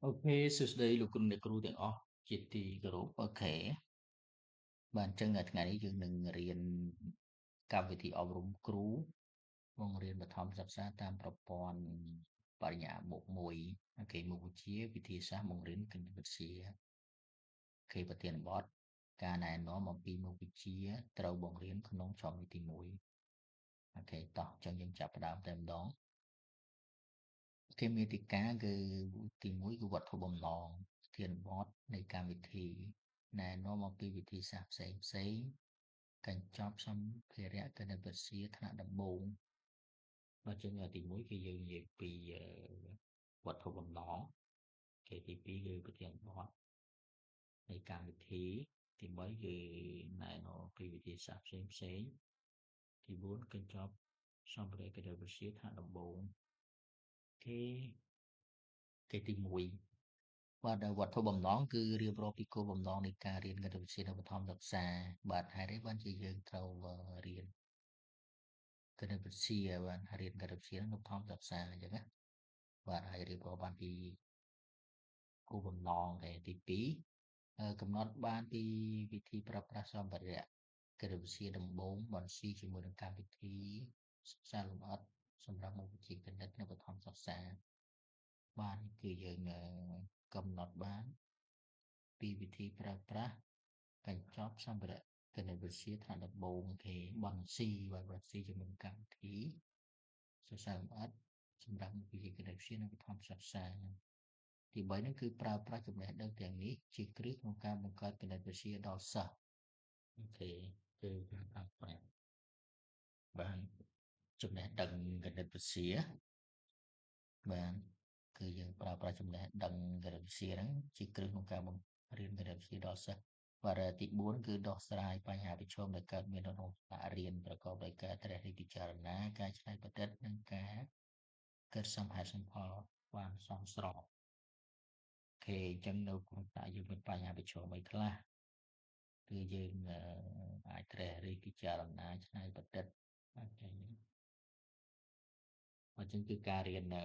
អូខេសួស្តីលោកគ្រូអ្នកគ្រូទាំងអស់ជាទីគោរពអូខេបាទអញ្ចឹងថ្ងៃនេះយើងនឹងរៀនកម្មវិធីអប់រំគ្រូបង្រៀនបឋមសិក្សាតាមប្រព័ន្ធបរិញ្ញាបត្រមុខ1អូខេមុខវិជ្ជាវិទ្យាសាស្ត្របង្រៀនគណិតវិទ្យាអូខេប្រធានបទការណែនាំអំពីមុខវិជ្ជាត្រូវបង្រៀនក្នុងចំណុចទី1អូខេតោះអញ្ចឹងយើងចាប់ផ្ដើមតែម្ដងគេមាតិកាគឺទី1គឺវត្ថុបំណងប្រធានបទនៃកម្មវិធីណែនាំអំពីវិធីសាស្ត្រផ្សេងៗកញ្ចប់សម្ភារៈគណិតវិទ្យាថ្នាក់ដំបូងបើចឹងទី1គឺយើងនិយាយពីវត្ថុបំណងគេទី2គឺប្រធានបទនៃកម្មវិធីទី3គឺណែនាំពីវិធីសាស្ត្រផ្សេងៗទី4កញ្ចប់សម្ភារៈគណិតវិទ្យាថ្នាក់ដំបូងគេទី1បាទវត្ថុបំណងគឺរៀបរាប់ពីគោលបំណងនៃការរៀនគណិតវិទ្យានៅបឋមសិក្សាបាទហេតុអីបានជាយើងត្រូវរៀនគណិតវិទ្យាបាទរៀនគណិតវិទ្យានៅបឋមសិក្សាអញ្ចឹងណាបាទហើយរៀបរាប់បានពីគោលបំណងទី2កំណត់បានពីវិធីប្រើប្រាស់សម្ភារៈគណិតវិទ្យាដំបូងបន្ស៊ីជាមួយនឹងកម្មវិធីសិក្សាលម្អិតសម្រាប់មុខវិជ្ជាគណិតនៅបឋមសិក្សាបាទគឺយើងកំណត់បានពីវិធីប្រើប្រាស់កញ្ចប់សម្ភារៈគណិតវិទ្យាថ្នាក់ដំបូងគេបន្ស៊ីជាមួយកម្មវិធីសិក្សាលម្អិតសម្រាប់មុខវិជ្ជាគណិតវិទ្យានៅបឋមសិក្សាទី3នោះគឺប្រើប្រាស់ចំណេះដឹងទាំងនេះជាគ្រឹះក្នុងការបង្កើតគណិតវិទ្យាដល់សិស្សអូខេគឺការប្រើប្រាស់បានចំណេះដឹងគណិតវិទ្យាបានគឺយើងប្រើប្រាស់ចំណេះដឹងគណិតវិទ្យាហ្នឹងជាគ្រឹះក្នុងការបង្រៀនគណិតវិទ្យាដល់សិស្សបាទទី4គឺដោះស្រាយបញ្ហាប្រឈមដែលកើតមាននៅក្នុងថ្នាក់រៀនប្រកបដោយការត្រិះរិះពិចារណាការច្នៃប្រឌិតនិងការគិតសមហេតុសមផលបានសមស្របអូខេអញ្ចឹងនៅក្នុងថ្នាក់យើងមានបញ្ហាប្រឈមអីខ្លះគឺយើងអាចត្រិះរិះពិចារណាច្នៃប្រឌិតអូខេអញ្ចឹងគឺការរៀន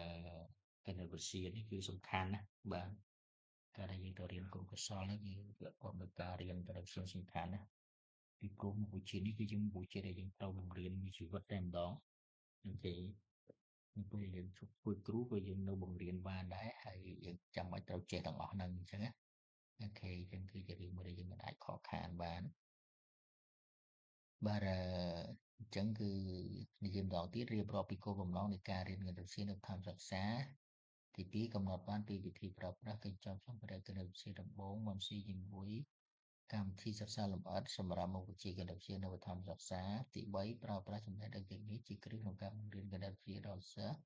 គណិតវិទ្យានេះគឺសំខាន់ណាបាទការដែលយើងទៅរៀនគោលកុសលនេះគឺប្រកបដោយការរៀនគណិតវិទ្យាសំខាន់ណាពីព្រោះមុខវិជ្ជានេះគឺជាមុខវិជ្ជាដែលយើងត្រូវបង្រៀនពីជីវិតតែម្ដងអូខេពេលយើងជួបធ្វើគ្រូក៏យើងនៅបង្រៀនបានដែរហើយយើងចាំបាច់ត្រូវចេះទាំងអស់ហ្នឹងអញ្ចឹងណាអូខេអញ្ចឹងគឺជារឿងមួយដែលយើងមិនអាចខកខានបានបាទអញ្ចឹងគឺនិយាយម្ដងទៀតរៀបរាប់ពីគោលបំណងនៃការរៀនគណិតវិទ្យានៅឋានសិក្សាទី2កំណត់បានពីវិធីប្រើប្រាស់កញ្ចប់សម្ភារៈគណិតវិទ្យាដំបូងបន្ស៊ីជាមួយកម្មវិធីសិក្សាលម្អិតសម្រាប់មុខវិជ្ជាគណិតវិទ្យានៅបឋមសិក្សាទី3ប្រើប្រាស់ចំណេះដឹងទាំងនេះជាគ្រឹះក្នុងការបង្រៀនគណិតវិទ្យាដល់សិស្ស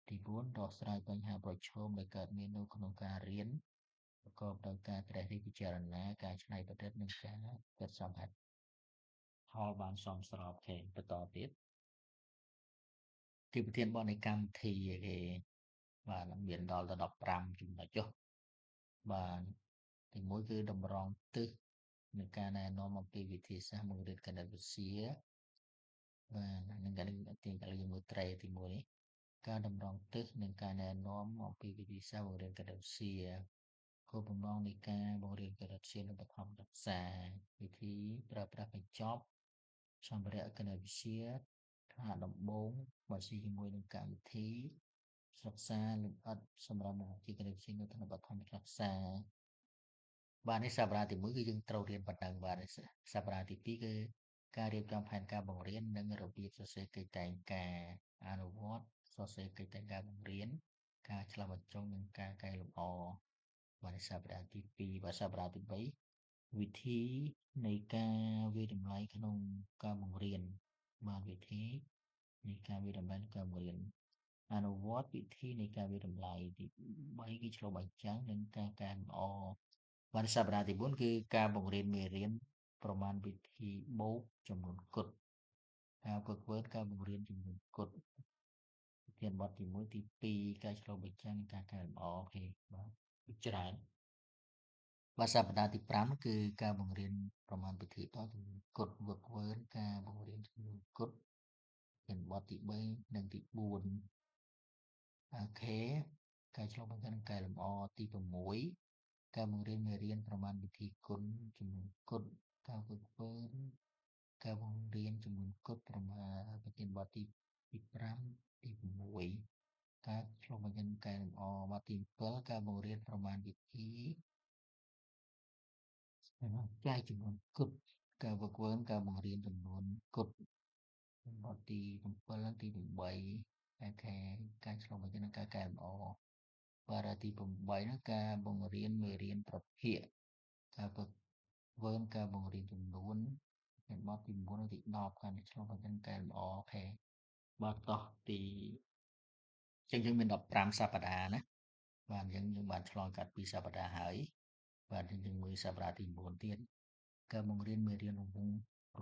ទី4ដោះស្រាយបញ្ហាប្រឈមដែលកើតមាននៅក្នុងការរៀនប្រកបដោយការត្រិះរិះពិចារណាការច្នៃប្រឌិតនិងការគិតសមហេតុផលបានសមស្របគេបន្តទៀតគឺប្រធានបទនៃកម្មវិធីគេបាទមានដល់ទៅ15ចំណុចចុះបាទទី1គឺតម្រង់ទិសនៃការណែនាំអំពីវិធីសាស្ត្របង្រៀនគណិតវិទ្យាបាទនឹងកាលយើងមើលត្រេទី1នេះការតម្រង់ទិសនិងការណែនាំអំពីវិធីសាស្ត្របង្រៀនគណិតវិទ្យាគោលបំណងនៃការបង្រៀនគណិតវិទ្យានៅបឋមសិក្សាវិធីប្រើប្រាស់កញ្ចប់សម្ភារៈគណិតវិទ្យាថ្នាក់ដំបូងបើស៊ីជាមួយនឹងកម្មវិធីសិក្សាលម្អិតសម្រាប់មុខវិជ្ជាគណិតវិទ្យានៅថ្នាក់បឋមសិក្សាបាទនេះសប្តាហ៍ទី1គឺយើងត្រូវរៀនប៉ុណ្ណឹងបាទសប្តាហ៍ទី2គឺការរៀបចំផែនការបង្រៀននិងរបៀបសរសេរកិច្ចតែងការអនុវត្តសរសេរកិច្ចតែងការបង្រៀនការឆ្លុះបញ្ចាំងនិងការកែលម្អបាទសប្តាហ៍ទី2បាទសប្តាហ៍ទី3វិធីនៃការវិតម្លៃក្នុងការបង្រៀនបាទវិធីនៃការវិតម្លៃក្នុងការបង្រៀនអនុវត្តវិធីនៃការវិតម្លៃទី3គឺឆ្លុះបញ្ចាំងនិងការកែលម្អបាទសប្តាហ៍ទី4គឺការបង្រៀនមេរៀនប្រមាណវិធីបូកចំនួនគត់ការฝึกហ្វឺនការបង្រៀនចំនួនគត់ប្រធានបទទី1ទី2ការឆ្លុះបញ្ចាំងការកែលម្អអូខេបាទច្រើនបាទសប្តាហ៍ទី5គឺការបង្រៀនប្រមាណវិធីតចំនួនគត់វឹកវើការបង្រៀនចំនួនគត់ប្រធានបទទី3និងទី4អូខេ ការឆ្លុះបញ្ចាំងនិងកែលម្អទី6ការបង្រៀនមេរៀនប្រមាណវិធីគុណចំនួនគត់ការฝึกហ្វឺនការបង្រៀនចំនួនគត់ប្រមាណប្រធានបទទី5ទី6ការឆ្លុះបញ្ចាំងកែលម្អបទទី7ការបង្រៀនប្រមាណវិធីចែកចំនួនគត់ការฝึกហ្វឺនការបង្រៀនចំនួនគត់បទទី7និងទី8ការឆ្លុះបញ្ចាំងនិងការកែលម្អបារាទី8នោះការបង្រៀនមេរៀនប្រភេទការฝึกហ្វឺនការបង្រៀនចំនួនបទទី9និងទី10ការឆ្លុះបញ្ចាំងកែលម្អបាទតោះទីចឹងយើងមាន15សប្តាហ៍ណាបាទយើងបានឆ្លងកាត់2សប្តាហ៍ហើយបាទយើងមើលសប្តាហ៍ទី9ទៀតការបង្រៀនមេរៀន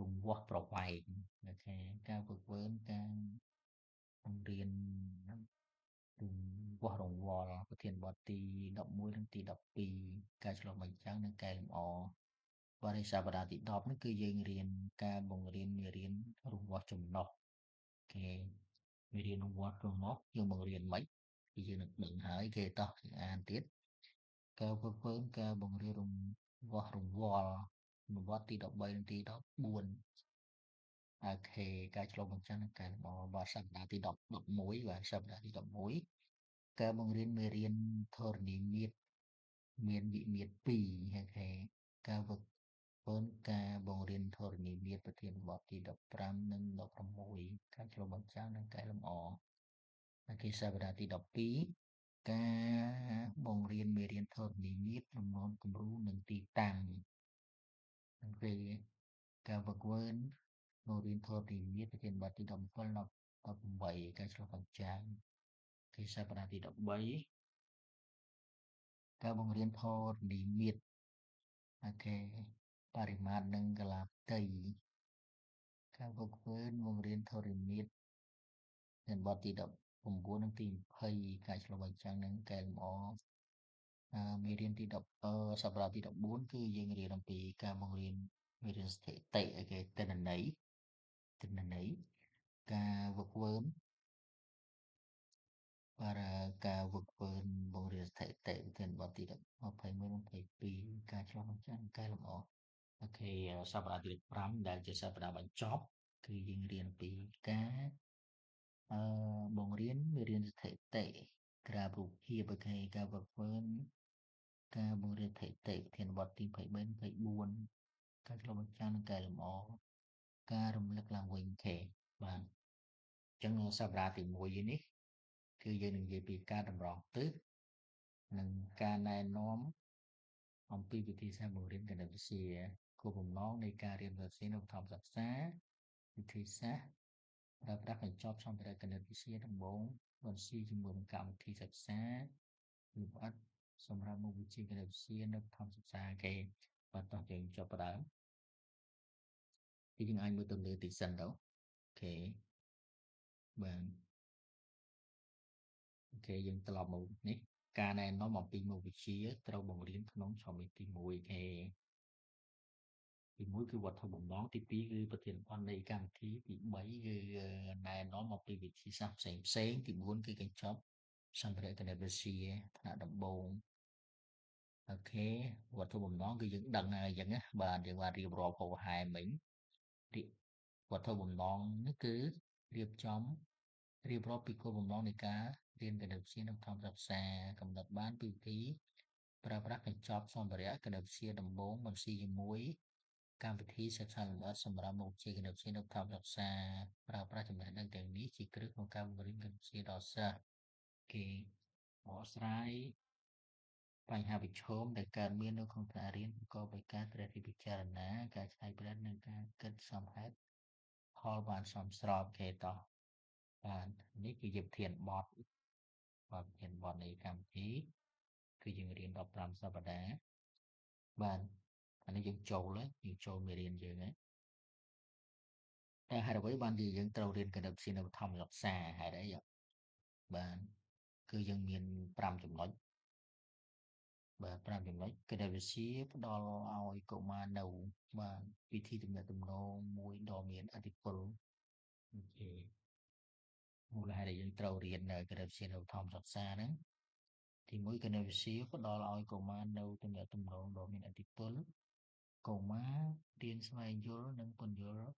រង្វាស់ប្រវែងអូខេការฝึกហ្វឺនការបង្រៀនវាស់រង្វាល់ប្រធានបទទី11និងទី12ការឆ្លុះបញ្ចាំងនិងកែលម្អបាទសប្តាហ៍ទី10នេះគឺយើងរៀនការបង្រៀនមេរៀនរង្វាស់ចំណុះគេមេរៀនរង្វាស់ចំណុះយើងបង្រៀនមិនគឺយើងនឹងដឹងហើយគេតោះអានទៀតការฝึกហ្វឺនការបង្រៀនរង្វាស់រង្វាល់វត្តទី13និងទី14អូខេការឆ្លុះបញ្ចាំងនិងកែលម្អបាទសប្តាហ៍ទី11បាទសប្តាហ៍ទី11ការបង្រៀនមេរៀនធរណីមាត្រមានវិមាត្រ2អូខេការฝึกហ្វឺនការបង្រៀនធរណីមាត្រប្រធានបទទី15និង16ការឆ្លុះបញ្ចាំងនិងកែលម្អអូខេសប្តាហ៍ទី12ការបង្រៀនមេរៀនធរណីមាត្រចំនួនគំរូនិងទីតាំងអូខេការฝึกហ្វឺនបង្រៀនធរណីមាត្រប្រធានបទទី17 18ការឆ្លុះបញ្ចាំងគឺសប្តាហ៍ទី13ការបង្រៀនធរណីមាត្របរិមាត្រនិងកាលាផ្ទៃការហ្វឹកហ្វឺនបង្រៀនធរណីមាត្របទទី19និងទី20ការឆ្លុះបញ្ចាំងនិងកែលម្អមេរៀនទី10សប្តាហ៍ទី14គឺយើងរៀនអំពីការបង្រៀនមេរៀនស្ថិតិទិន្នន័យការហ្វឹកហ្វឺនការហ្វឹកហ្វឺនបង្រៀនស្ថិតិវិធានបទទី21និង22ការឆ្លុះបញ្ចាំងកែលម្អអូខេសប្តាហ៍ទី5ដែលជាសប្តាហ៍បញ្ចប់គឺយើងរៀនពីការបង្រៀនមេរៀនស្ថិតិក្រាបរូបភាពអូខេការហ្វឹកហ្វឺនការបង្រៀនស្ថិតិវិធានបទទី23 24ការឆ្លុះបញ្ចាំងនិងកែលម្អការរំលឹកឡើងវិញបាទអញ្ចឹងសប្តាហ៍ទី1នេះគឺយើងនឹងនិយាយពីការតម្រង់ទិសនិងការណែនាំអំពីវិធីសាស្ត្របង្រៀនគណិតវិទ្យាគោលបំណងនៃការរៀនគណិតវិទ្យានៅបឋមសិក្សាវិធីសាស្ត្រប្រើប្រាស់កញ្ចប់សម្ភារៈគណិតវិទ្យាដំបូងបន្ស៊ីជាមួយនឹងកម្មវិធីសិក្សាលម្អិតសម្រាប់មុខវិជ្ជាគណិតវិទ្យានៅបឋមសិក្សាគេបាទតោះយើងចាប់ផ្ដើមយើងអាចមើលទៅលើទីសិនទៅអូខេបាទអូខេយើងត្រឡប់មកនេះការណែនាំអំពីមុខវិជ្ជាត្រូវបង្រៀនក្នុងចំណុចទី1គេទី1គឺវត្ថុបំណងទី2គឺប្រធានបទនៃកម្មវិធីទី3គឺណែនាំអំពីវិធីសាស្ត្រផ្សេងទី4គឺកញ្ចប់សម្ភារៈគណិតវិទ្យាថ្នាក់ដំបូងអូខេវត្ថុបំណងគឺយើងដឹងហើយអញ្ចឹងណាបាទយើងបានរៀបរាប់ហោហែមិញវត្ថុបំណងនេះគឺរៀបចំរៀបរាប់ពីគោលបំណងនៃការរៀនគណិតវិទ្យានៅក្នុងសិក្សាកំណត់បានពីវិធីប្រើប្រាស់កញ្ចប់សម្ភារៈគណិតវិទ្យាដំបូងបន្ស៊ីជាមួយកម្មវិធីសិក្សាលម្អិតសម្រាប់មុខវិជ្ជាគណិតវិទ្យានៅក្នុងសិក្សាប្រើប្រាស់ចំណេះដឹងទាំងនេះជាគ្រឹះក្នុងការបង្រៀនគណិតវិទ្យាដល់សិស្សគេបកស្រាយបញ្ហាប្រឈមដែលកើតមាននៅក្នុងថ្នាក់រៀនប្រកបដោយការត្រិះរិះពិចារណាការច្នៃប្រឌិតនិងការគិតសមហេតុផលបានសមស្របគេតោះបាទនេះគឺជាប្រធានបទបាទប្រធានបទនៃកម្មវិធីគឺយើងរៀន15សប្តាហ៍បាទអានេះយើងចូលមេរៀនយើងហើយតែហេតុអ្វីបានជាយើងត្រូវរៀនគណិតវិទ្យានៅបឋមសិក្សាហេតុអីបាទគឺយើងមាន5ចំណុចបាទ5ចំណុចគណិតវិទ្យាផ្ដល់ឲ្យកុមារនៅបាទវិធីទំនាក់ទំនងមួយដ៏មានឥទ្ធិពលអូខេមូលហេតុដែលយើងត្រូវរៀនគណិតវិទ្យានៅបឋមសិក្សាហ្នឹង thì mỗi cái này xíu có đo lại của mà đâu từng là tầm rộng độ mình đi pull của má tiên xoay vô nâng con vô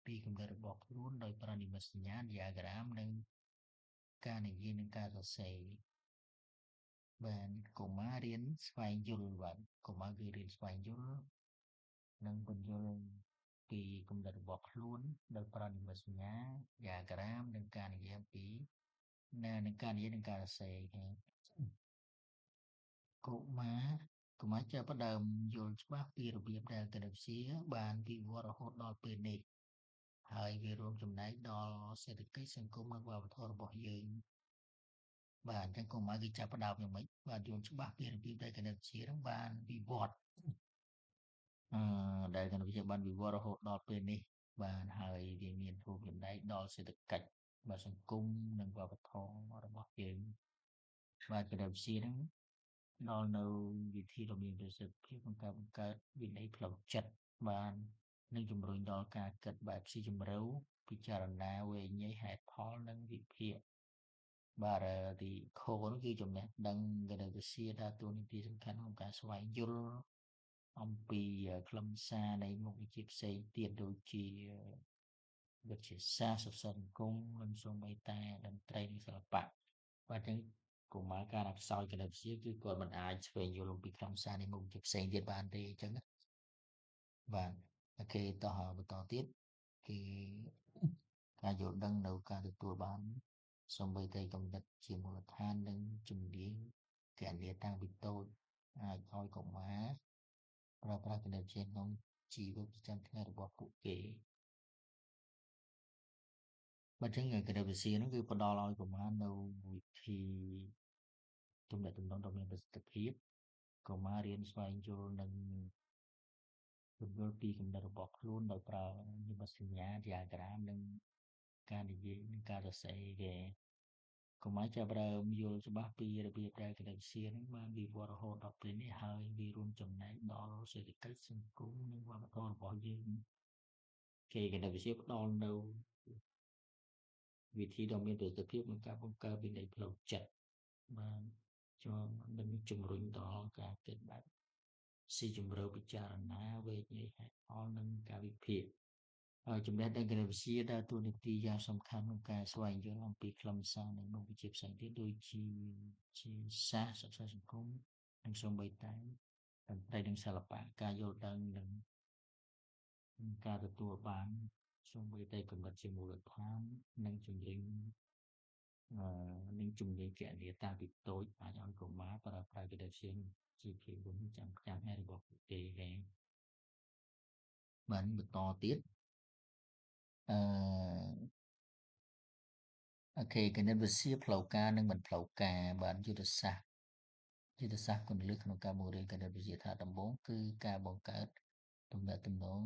pi cầm đợi bọc luôn đôi para mà nhán diagram nâng ca này gì nâng ca rồi xây bạn của má riêng xoay vô bạn của má ghi riêng xoay vô nâng con vô pi cầm đợi bọc luôn đôi para mà nhán diagram nâng ca này gì pi nè nâng ca này gì nâng ca rồi xây của má cho bắt đầu vô bác pi rồi biết ra cái đầu xía bàn pi vô rồi hốt đo pi này ហើយវារួមចំណែកដល់សេដ្ឋកិច្ចសង្គមនិងវប្បធម៌របស់យើងបាទអញ្ចឹងកុំឲ្យគេចាប់ផ្ដើមយ៉ាងម៉េចបាទយល់ច្បាស់ពីរបៀបដែលគណិតវិទ្យានឹងបានវិវត្តដែលគណិតវិទ្យាបានវិវត្តរហូតដល់ពេលនេះបាទហើយវាមានរួមចំណែកដល់សេដ្ឋកិច្ចបាទសង្គមនិងវប្បធម៌របស់យើងបាទគណិតវិទ្យានឹងដល់នៅវិធីដ៏មានប្រសិទ្ធភាពក្នុងការបង្កើតវិន័យផ្លូវចិត្តបាននិងជំរុញដល់ការគិតបែបស៊ីជម្រៅពិចារណាវែងញែកហេតុផលនិងវិភាគបាទទីខនោះគឺចំណេះដឹងគណិតវិទ្យាដើរតួនាទីសំខាន់ក្នុងការស្វែងយល់អំពីខ្លឹមសារនៃមុខវិជ្ជាផ្សេងទៀតដូចជាវិទ្យាសាស្ត្រសង្គមនិងសូម្បីតែតន្ត្រីនិងសិល្បៈបាទអញ្ចឹងកុមារការអក្សរគណិតវិទ្យាគឺគាត់មិនអាចស្វែងយល់អំពីខ្លឹមសារនៃមុខវិជ្ជាផ្សេងទៀតបានទេអញ្ចឹងបាទអូខេតោះបន្តទៀតគឺការយល់ដឹងនៅការទទួលបានសូម្បីតែគំនិតជាមូលដ្ឋាននិងជំនាញគណនាតាំងពីតូចអាចឲ្យកុមារប្រើប្រាស់គណិតវិទ្យាក្នុងជីវិតប្រចាំថ្ងៃរបស់ពួកគេបើចឹងគណិតវិទ្យាហ្នឹងគឺផ្ដល់ឲ្យកុមារនៅវិធីទំនាក់ទំនងដ៏មានប្រសិទ្ធភាពកុមាររៀនស្វែងយល់និងពន្យល់ពីគំនិតរបស់ខ្លួនដោយប្រើនិមិត្តសញ្ញា diagram និងការនិយាយនិងការសរសេរគេកុមារចាប់ផ្ដើមយល់ច្បាស់ពីរបៀបដែលគណិតវិទ្យានឹងបានវិវត្តរហូតដល់ពេលនេះហើយវារួមចំណែកដល់សេដ្ឋកិច្ចសង្គមនិងវប្បធម៌របស់យើងគេគណិតវិទ្យាផ្ដល់នៅវិធីដ៏មានប្រសិទ្ធភាពក្នុងការបង្កើតវិន័យផ្លូវចិត្តបានជាប់នឹងជំរុញដល់ការគិតបែបស៊ីជម្រៅពិចារណាវែងញែកហេតុផលនិងការវិភាគហើយចំណេះដឹងគណិតវិទ្យាដើរតួនាទីយ៉ាងសំខាន់ក្នុងការស្វែងយល់អំពីខ្លឹមសារនៃមុខវិជ្ជាផ្សេងទៀតដូចជាសាស្ត្រសិក្សាសង្គមនិងសូម្បីតែតន្ត្រីនិងសិល្បៈការយល់ដឹងនិងការទទួលបានសូម្បីតែកម្រិតជាមូលដ្ឋាននិងជំនាញនិងជំនាញគណនាតាំងពីតូចអាចឲ្យកុមារប្រើប្រាស់គណិតវិទ្យាជាភាគហ៊ុនចាំថ្ងៃរបស់ពួកគេដែរបានបន្តទៀតអឺអូខេគណិតវិទ្យាផ្លូវការនិងមិនផ្លូវការបានយុទ្ធសាស្ត្រគន្លឹះក្នុងការបង្រៀនគណិតវិទ្យាថាដំបូងគឺការបង្កើតទំនាក់ទំនង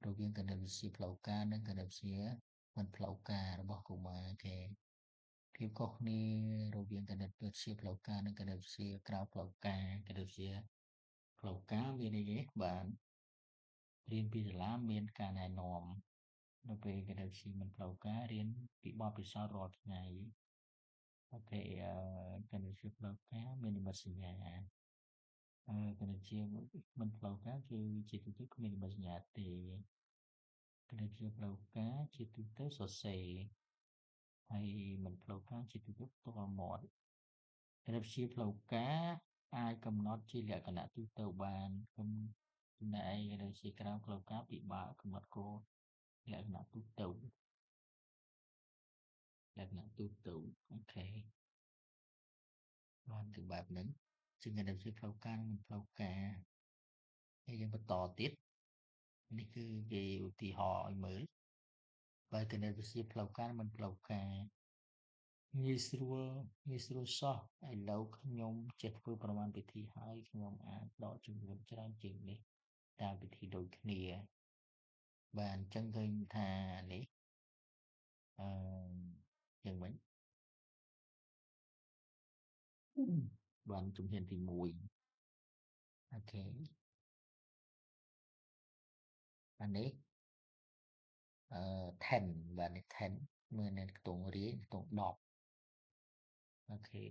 រវាងគណិតវិទ្យាផ្លូវការនិងគណិតវិទ្យាមិនផ្លូវការរបស់កុមារគេភាពខុសគ្នារវាងគណិតវិទ្យាផ្លូវការនិងគណិតវិទ្យាក្រៅផ្លូវការគណិតវិទ្យាផ្លូវការមានន័យទេបានរៀនពីសាលាមានការណែនាំនៅពេលគណិតវិទ្យាមិនផ្លូវការរៀនពីបទពិសោធន៍រាល់ថ្ងៃអូខេគណិតវិទ្យាផ្លូវការមាននិមិត្តសញ្ញាគណិតវិទ្យាមិនផ្លូវការគឺជាទូទៅគ្មាននិមិត្តសញ្ញាទេគណិតវិទ្យាផ្លូវការជាទូទៅសរសេរហើយមិនផ្លូវការជាទូទៅផ្ទាល់មាត់គណិតវិទ្យាផ្លូវការអាចកំណត់ជាលក្ខណៈទូទៅបានចំណែកឯគណិតវិទ្យាក្រៅផ្លូវការពិបាកកំណត់គោលលក្ខណៈទូទៅអូខេបានគឺបែបហ្នឹងជាគណិតវិទ្យាផ្លូវការនិងផ្លូវការហើយយើងបន្តទៀតនេះគឺគេឧទាហរណ៍ឲ្យមើលបើគណិតវិទ្យាផ្លូវការមិនផ្លូវការងាយស្រួលសោះឥឡូវខ្ញុំចេះធ្វើប្រមាណវិធីហើយខ្ញុំអាចដកចំនួនច្រើនជាងនេះតាមវិធីដូចគ្នាបាទអញ្ចឹងឃើញថានេះអឺយ៉ាងម៉េចបានជំហានទី1អូខេអានេះ10បាទនេះ10មើលនៅខ្ទង់រាយខ្ទង់10អូខេ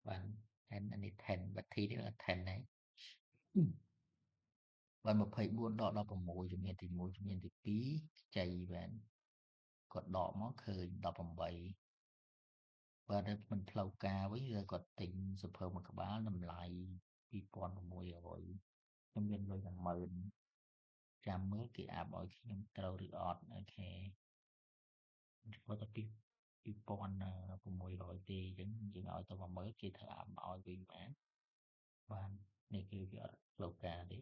បាន 10 អានេះ10 បាត់ធីនេះlà 10 đấy. បាន24ដក16ជំហានទី1ជំហានទី2ខ្ចីបានគាត់ដកមកឃើញ18បាទតែមិនផ្លូវការវិញគឺគាត់ទិញសភៅមួយក្បាលតម្លៃ2600ខ្ញុំមានលុយ10000ចាំមើលគេអាប់ឲ្យខ្ញុំត្រូវឬអត់អូខេគាត់ទៅ2600ទេអញ្ចឹងយើងឲ្យទៅ10000គេធ្វើអាប់ឲ្យវិញបាននេះគឺវាអត់ផ្លូវការទេ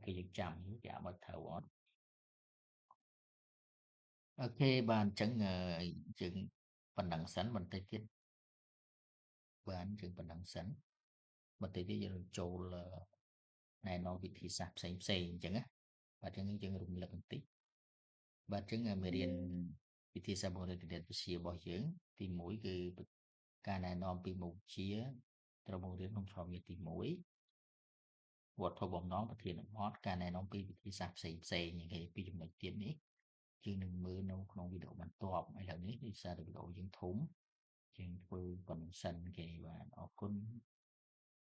គេយើងចាំគេអាប់ឲ្យត្រូវអត់អូខេបានអញ្ចឹងយើងប៉ុណ្ណឹងសិនបន្តិចទៀតបានយើងប៉ុណ្ណឹងសិនបន្តិចទៀតយើងចូលណែនាំវិធីសាស្ត្រផ្សេងអញ្ចឹងណាបាទអញ្ចឹងយើងរំលឹកបន្តិចបាទអញ្ចឹងមេរៀនវិធីសាស្ត្របង្រៀនគណិតវិទ្យារបស់យើងទី1គឺការណែនាំពីមុខវិជ្ជាត្រូវបង្រៀនក្នុងឆ្នាំទី1វត្ថុបំណងប្រធានបទការណែនាំពីវិធីសាស្ត្រផ្សេងគេពីចំណុចទៀតនេះយើងនឹងមើលនៅក្នុងវីដេអូបន្ទាប់ឥឡូវនេះដោយសារតែវីដេអូយើងធំយើងធ្វើប៉ុណ្ណឹងសិនគេបាទអរគុណ